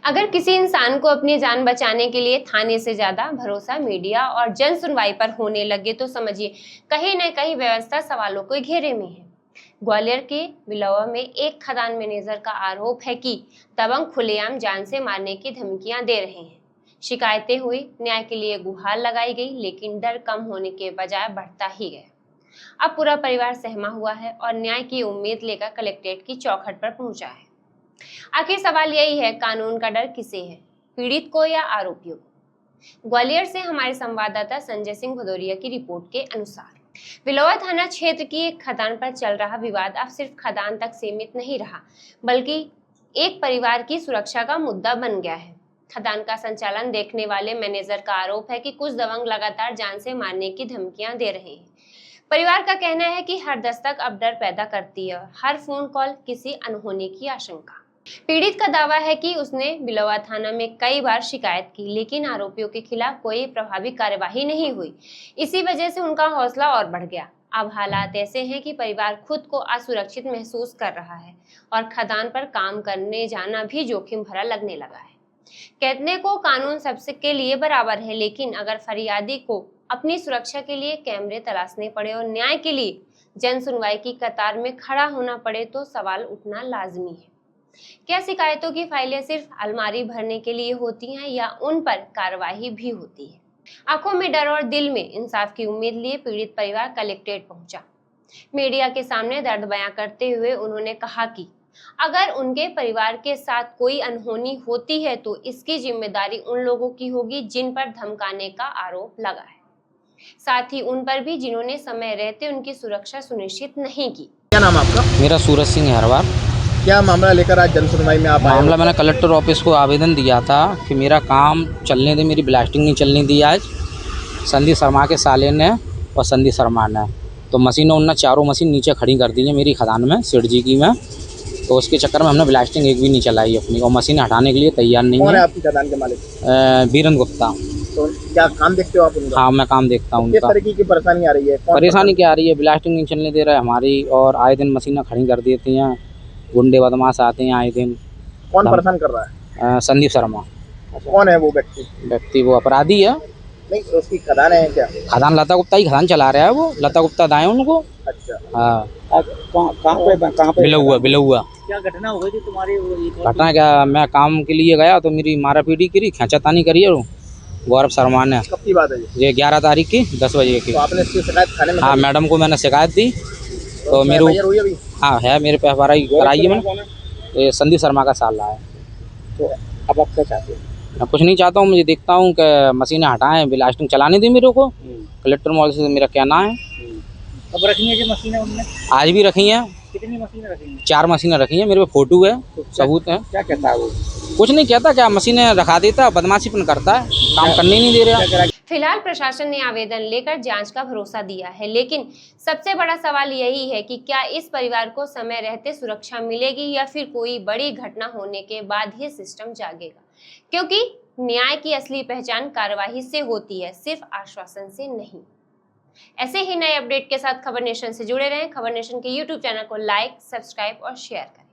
अगर किसी इंसान को अपनी जान बचाने के लिए थाने से ज्यादा भरोसा मीडिया और जन सुनवाई पर होने लगे तो समझिए कहीं न कहीं व्यवस्था सवालों के घेरे में है। ग्वालियर के बिलौवा में एक खदान मैनेजर का आरोप है कि दबंग खुलेआम जान से मारने की धमकियां दे रहे हैं। शिकायतें हुई, न्याय के लिए गुहार लगाई गई, लेकिन डर कम होने के बजाय बढ़ता ही गया। अब पूरा परिवार सहमा हुआ है और न्याय की उम्मीद लेकर कलेक्ट्रेट की चौखट पर पहुंचा है। आखिर सवाल यही है, कानून का डर किसे है, पीड़ित को या आरोपियों को? ग्वालियर से हमारे संवाददाता संजय सिंह भदौरिया की रिपोर्ट के अनुसार बिलौवा थाना क्षेत्र की एक खदान पर चल रहा विवाद अब सिर्फ खदान तक सीमित नहीं रहा, बल्कि एक परिवार की सुरक्षा का मुद्दा बन गया है। खदान का संचालन देखने वाले मैनेजर का आरोप है कि कुछ दबंग लगातार जान से मारने की धमकियां दे रहे हैं। परिवार का कहना है कि हर दस्तक अब डर पैदा करती है, हर फोन कॉल किसी अनहोनी की आशंका। पीड़ित का दावा है कि उसने बिलौवा थाना में कई बार शिकायत की, लेकिन आरोपियों के खिलाफ कोई प्रभावी कार्यवाही नहीं हुई। इसी वजह से उनका हौसला और बढ़ गया। अब हालात ऐसे हैं कि परिवार खुद को असुरक्षित महसूस कर रहा है और खदान पर काम करने जाना भी जोखिम भरा लगने लगा है। कहने को कानून सबके लिए बराबर है, लेकिन अगर फरियादी को अपनी सुरक्षा के लिए कैमरे तलाशने पड़े और न्याय के लिए जन सुनवाई की कतार में खड़ा होना पड़े तो सवाल उठना लाजमी है। क्या शिकायतों की फाइलें सिर्फ अलमारी भरने के लिए होती हैं या उन पर कार्रवाई भी होती है? आंखों में डर और दिल में इंसाफ की उम्मीद लिए पीड़ित परिवार कलेक्ट्रेट पहुंचा। मीडिया के सामने दर्द बयां करते हुए उन्होंने कहा कि अगर उनके परिवार के साथ कोई अनहोनी होती है तो इसकी जिम्मेदारी उन लोगों की होगी जिन पर धमकाने का आरोप लगा है, साथ ही उन पर भी जिन्होंने समय रहते उनकी सुरक्षा सुनिश्चित नहीं की। क्या नाम आपका? मेरा सूरज सिंह हरवार। क्या मामला लेकर आज जन सुनवाई में आप आए? मामला मैंने कलेक्टर ऑफिस को आवेदन दिया था कि मेरा काम चलने दे, मेरी ब्लास्टिंग नहीं चलने दी आज संदीप शर्मा के साले ने और संदीप शर्मा ने। तो मशीनों उन्होंने चारों मशीन नीचे खड़ी कर दी है मेरी खदान में, सेठ जी की में। तो उसके चक्कर में हमने ब्लास्टिंग एक भी नहीं चलाई अपनी, और मशीन हटाने के लिए तैयार नहीं है। कौन है आपकी खदान के मालिक? वीरेंद्र गुप्ता। तो क्या काम देखते हो आप उनका? हाँ, मैं काम देखता हूँ किस उनका। तरीके की परेशानी आ रही है? परेशानी क्या आ रही है? ब्लास्टिंग नहीं चलने दे रहा है हमारी, और आए दिन मशीनें खड़ी कर देती हैं, गुंडे बदमाश आते हैं आए दिन। कौन परेशान कर रहा है? संदीप शर्मा। कौन है वो व्यक्ति? वो अपराधी है। नहीं, उसकी खदान है क्या? खदान लता गुप्ता ही खदान चला रहा है, वो लता गुप्ता दाएं उनको। अच्छा। हाँ। कहाँ पे? बिलौवा। क्या घटना हो गई थी तुम्हारी? घटना क्या, मैं काम के लिए गया तो मेरी मारा पीटी करी, खींचातानी करी है गौरव शर्मा ने। कब की बात है ये? 11 तारीख की 10 बजे की। तो आपने इसकी शिकायत थाने में? हाँ, मैडम को मैंने शिकायत दी तो मेरे हाँ है, मेरे पे FIR कराई है मैंने। ये संदीप शर्मा का साल रहा है। तो अब आप क्या चाहते हो? मैं कुछ नहीं चाहता हूँ, मुझे देखता हूँ कि मशीनें हटाएं, ब्लास्टिंग चलाने दी मेरे को। कलेक्टर मॉल से मेरा कहना है। अब रखी है जो मशीनें उन्होंने? आज भी रखी हैं। कितनी मशीनें रखी हैं? 4 मशीनें रखी हैं, मेरे पे फोटो है, सबूत है। क्या कहता है वो? कुछ नहीं कहता, क्या मशीनें रखा देता, बदमाशीपन करता है, काम करने ही नहीं दे रहा। फिलहाल प्रशासन ने आवेदन लेकर जांच का भरोसा दिया है, लेकिन सबसे बड़ा सवाल यही है कि क्या इस परिवार को समय रहते सुरक्षा मिलेगी या फिर कोई बड़ी घटना होने के बाद ही सिस्टम जागेगा? क्योंकि न्याय की असली पहचान कार्रवाई से होती है, सिर्फ आश्वासन से नहीं। ऐसे ही नए अपडेट के साथ खबर नेशन से जुड़े रहें। खबर नेशन के YouTube चैनल को लाइक, सब्सक्राइब और शेयर करें।